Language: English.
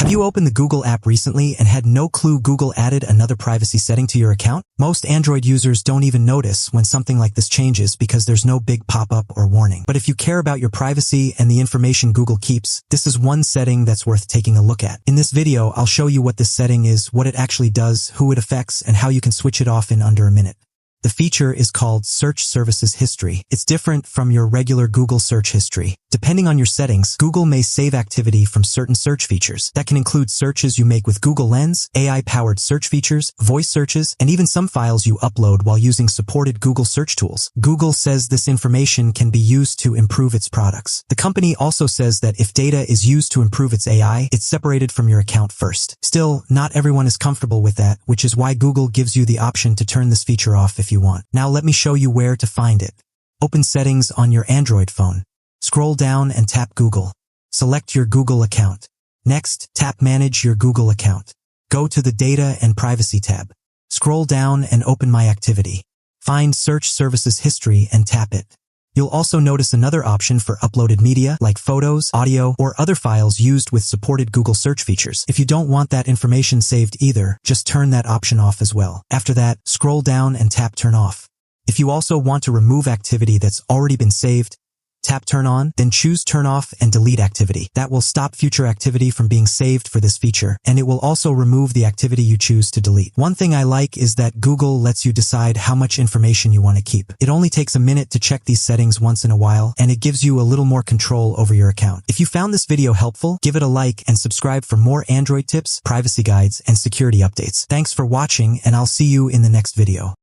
Have you opened the Google app recently and had no clue Google added another privacy setting to your account? Most Android users don't even notice when something like this changes because there's no big pop-up or warning. But if you care about your privacy and the information Google keeps, this is one setting that's worth taking a look at. In this video, I'll show you what this setting is, what it actually does, who it affects, and how you can switch it off in under a minute. The feature is called Search Services History. It's different from your regular Google search history. Depending on your settings, Google may save activity from certain search features. That can include searches you make with Google Lens, AI-powered search features, voice searches, and even some files you upload while using supported Google search tools. Google says this information can be used to improve its products. The company also says that if data is used to improve its AI, it's separated from your account first. Still, not everyone is comfortable with that, which is why Google gives you the option to turn this feature off if you want. Now let me show you where to find it. Open Settings on your Android phone. Scroll down and tap Google. Select your Google account. Next, tap Manage your Google account. Go to the Data and Privacy tab. Scroll down and open My Activity. Find Search Services History and tap it. You'll also notice another option for uploaded media like photos, audio, or other files used with supported Google search features. If you don't want that information saved either, just turn that option off as well. After that, scroll down and tap Turn Off. If you also want to remove activity that's already been saved, tap Turn On, then choose Turn Off and Delete Activity. That will stop future activity from being saved for this feature, and it will also remove the activity you choose to delete. One thing I like is that Google lets you decide how much information you want to keep. It only takes a minute to check these settings once in a while, and it gives you a little more control over your account. If you found this video helpful, give it a like and subscribe for more Android tips, privacy guides, and security updates. Thanks for watching, and I'll see you in the next video.